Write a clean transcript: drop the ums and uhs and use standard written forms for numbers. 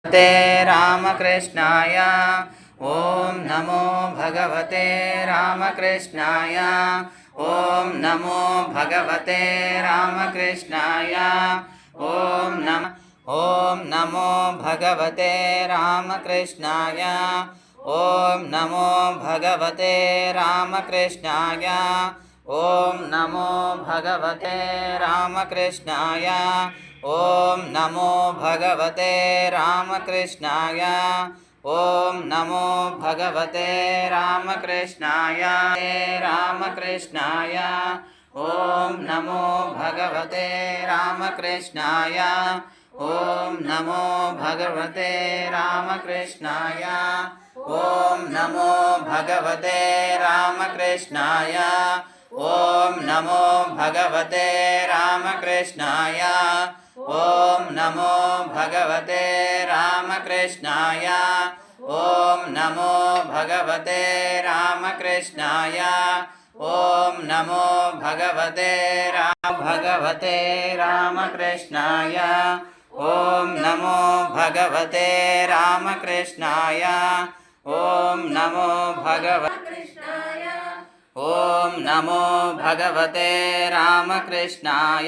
ते रामकृष्णाय। ॐ नमो भगवते रामकृष्णाय। ॐ नमो भगवते रामकृष्णाय। ॐ नमो भगवते रामकृष्णाय। ॐ नमो भगवते रामकृष्णाय। ॐ नमो भगवते रामकृष्णाय। ॐ नमो भगवते रामकृष्णाय। ॐ नमो भगवते रामकृष्णाय रामकृष्णाय। ॐ नमो भगवते रामकृष्णाय। ॐ नमो भगवते रामकृष्णाय। ॐ नमो भगवते रामकृष्णाय। ॐ नमो भगवते रामकृष्णाय। ॐ नमो भगवते रामकृष्णाय। ॐ नमो भगवते रामकृष्णाय। ॐ नमो भगवते रामकृष्णाय। ॐ नमो भगवते रामकृष्णाय। ॐ नमो ॐ नमो भगवते रामकृष्णाय।